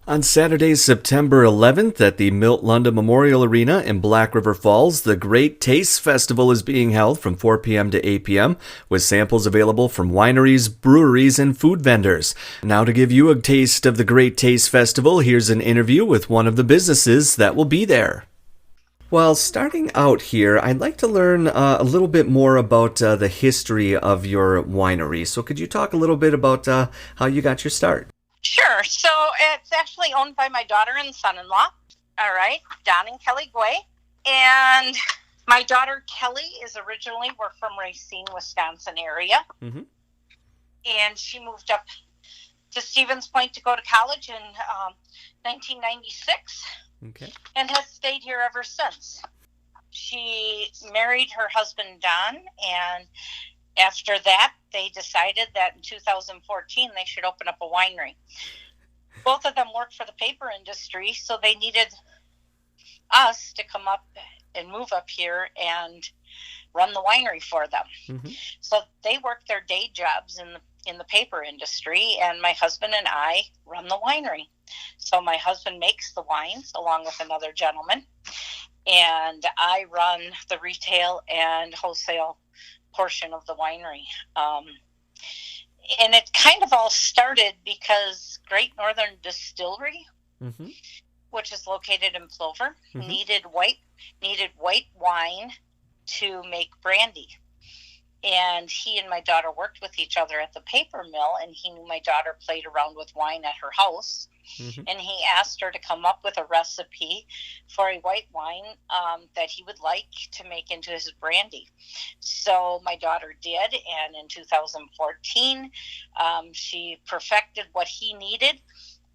On Saturday, September 11th at the Milt London Memorial Arena in Black River Falls, the Great Taste Festival is being held from 4 p.m. to 8 p.m. with samples available from wineries, breweries, and food vendors. Now to give you a taste of the Great Taste Festival, here's an interview with one of the businesses that will be there. Well, starting out here, I'd like to learn a little bit more about the history of your winery. So could you talk a little bit about how you got your start? Sure. So it's actually owned by my daughter and son-in-law. All right, Don and Kelly Guay. And my daughter Kelly is originally, we're from Racine, Wisconsin area. Mm-hmm. And she moved up to Stevens Point to go to college in 1996. Okay. And has stayed here ever since. She married her husband, Don, and after that, they decided that in 2014 they should open up a winery. Both of them worked for the paper industry, so they needed us to come up and move up here and run the winery for them. Mm-hmm. So they work their day jobs in the paper industry, and my husband and I run the winery. So my husband makes the wines along with another gentleman, and I run the retail and wholesale portion of the winery. And it kind of all started because Great Northern Distillery, Mm-hmm. which is located in Plover, Mm-hmm. needed white wine to make brandy. And he and my daughter worked with each other at the paper mill, and he knew my daughter played around with wine at her house. Mm-hmm. And he asked her to come up with a recipe for a white wine that he would like to make into his brandy. So my daughter did, and in 2014, she perfected what he needed,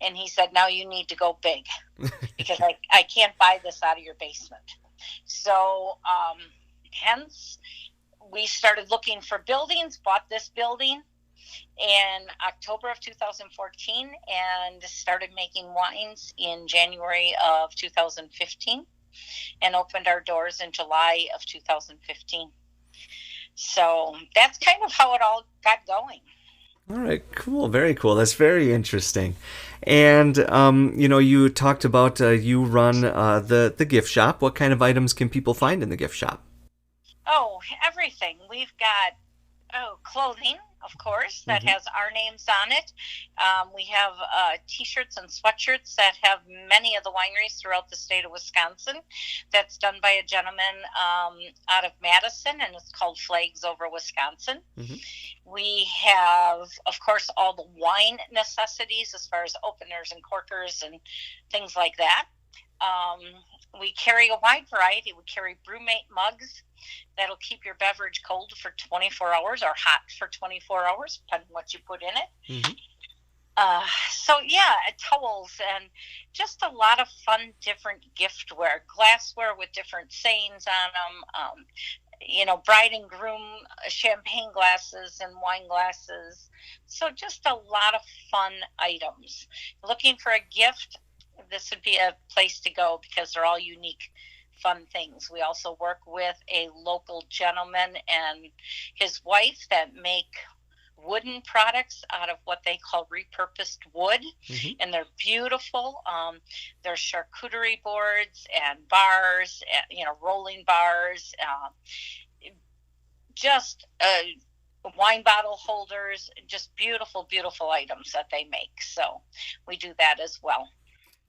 and he said, now you need to go big, because I can't buy this out of your basement. So hence, we started looking for buildings, bought this building in October of 2014, and started making wines in January of 2015, and opened our doors in July of 2015. So that's kind of how it all got going. All right, cool, very cool. That's very interesting. And you talked about you run the gift shop. What kind of items can people find in the gift shop? Oh, everything. We've got clothing, of course, that Mm-hmm. has our names on it. We have T-shirts and sweatshirts that have many of the wineries throughout the state of Wisconsin. That's done by a gentleman out of Madison, and it's called Flags Over Wisconsin. Mm-hmm. We have, of course, all the wine necessities as far as openers and corkers and things like that. We carry a wide variety. We carry brewmate mugs that'll keep your beverage cold for 24 hours or hot for 24 hours, depending on what you put in it. Mm-hmm. Towels and just a lot of fun different giftware, glassware with different sayings on them, bride and groom champagne glasses and wine glasses. So just a lot of fun items. Looking for a gift, this would be a place to go because they're all unique, fun things. We also work with a local gentleman and his wife that make wooden products out of what they call repurposed wood. Mm-hmm. And they're beautiful. There's charcuterie boards and bars, rolling bars, just wine bottle holders, just beautiful, beautiful items that they make. So we do that as well.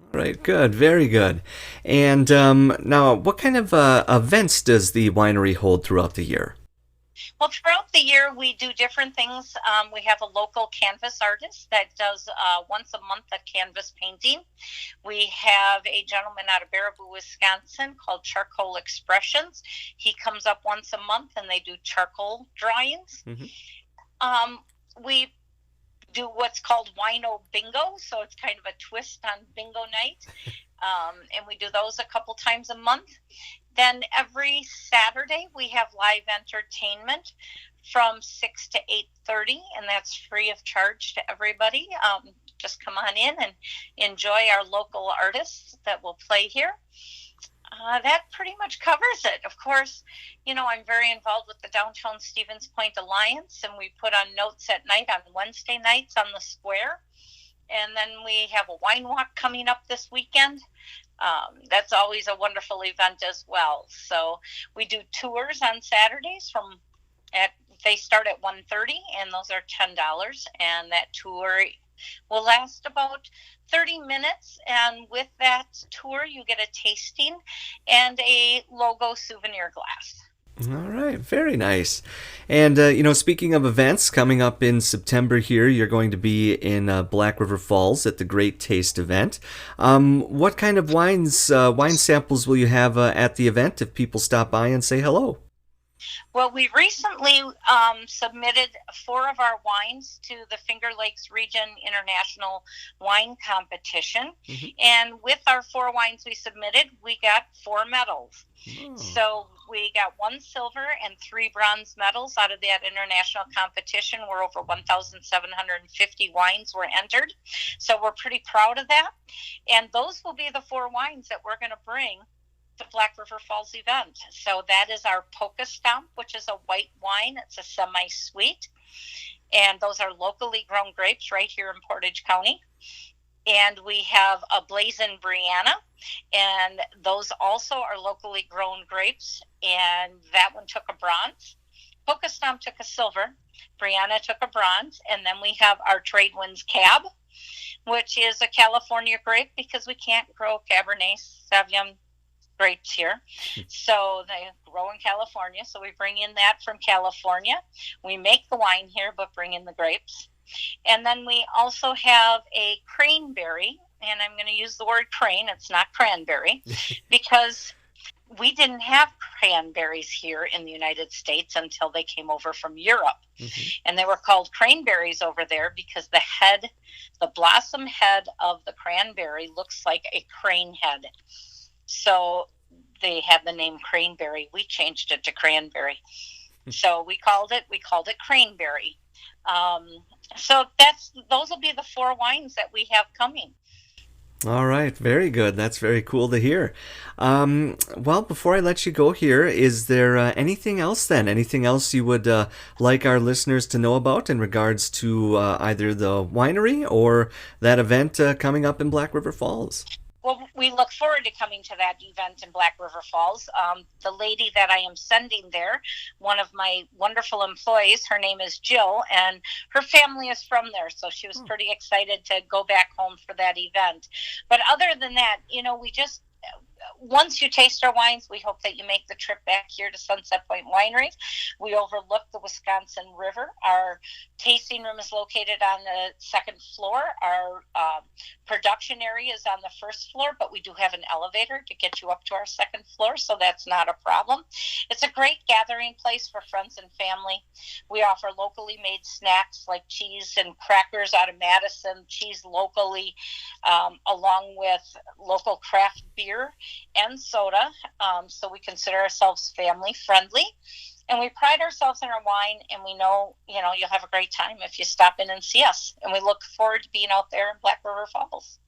All right, good, very good. And now, what kind of events does the winery hold throughout the year? Well, throughout the year, we do different things. We have a local canvas artist that does once a month a canvas painting. We have a gentleman out of Baraboo, Wisconsin called Charcoal Expressions. He comes up once a month and they do charcoal drawings. Mm-hmm. We do what's called Wino Bingo, so it's kind of a twist on bingo night. And we do those a couple times a month. Then every Saturday we have live entertainment from 6 to 8:30, and that's free of charge to everybody. Just come on in and enjoy our local artists that will play here. That pretty much covers it. Of course, I'm very involved with the Downtown Stevens Point Alliance, and we put on notes at night on Wednesday nights on the square. And then we have a wine walk coming up this weekend. That's always a wonderful event as well. So we do tours on Saturdays they start at 1:30, and those are $10. And that tour will last about 30 minutes. And with that tour, you get a tasting and a logo souvenir glass. All right, very nice. And, speaking of events coming up in September here, you're going to be in Black River Falls at the Great Taste event. What kind of wine samples will you have at the event if people stop by and say hello? Well, we recently submitted 4 of our wines to the Finger Lakes Region International Wine Competition. Mm-hmm. And with our 4 wines we submitted, we got 4 medals. Oh. So we got 1 silver and 3 bronze medals out of that international competition, where over 1,750 wines were entered. So we're pretty proud of that. And those will be the 4 wines that we're going to bring the Black River Falls event. So that is our Polka Stomp, which is a white wine. It's a semi-sweet. And those are locally grown grapes right here in Portage County. And we have a Blazin' Brianna, and those also are locally grown grapes. And that one took a bronze. Polka Stomp took a silver. Brianna took a bronze. And then we have our Trade Winds Cab, which is a California grape, because we can't grow Cabernet Sauvignon grapes here. So they grow in California. So we bring in that from California. We make the wine here, but bring in the grapes. And then we also have a craneberry, and I'm going to use the word crane. It's not cranberry, because we didn't have cranberries here in the United States until they came over from Europe. Mm-hmm. And they were called craneberries over there because the blossom head of the cranberry looks like a crane head. So they had the name craneberry. We changed it to cranberry. So we called it craneberry. So those will be the 4 wines that we have coming. All right, very good. That's very cool to hear. Well, before I let you go here, is there anything else then? Anything else you would like our listeners to know about in regards to either the winery or that event coming up in Black River Falls? Well, we look forward to coming to that event in Black River Falls. The lady that I am sending there, one of my wonderful employees, her name is Jill, and her family is from there. So she was pretty excited to go back home for that event. But other than that, once you taste our wines, we hope that you make the trip back here to Sunset Point Winery. We overlook the Wisconsin River. Our tasting room is located on the 2nd floor. Our production area is on the 1st floor, but we do have an elevator to get you up to our 2nd floor, so that's not a problem. It's a great gathering place for friends and family. We offer locally made snacks like cheese and crackers out of Madison, cheese locally, along with local craft beer and soda. So we consider ourselves family friendly, and we pride ourselves in our wine, and we know you'll have a great time if you stop in and see us, and we look forward to being out there in Black River Falls.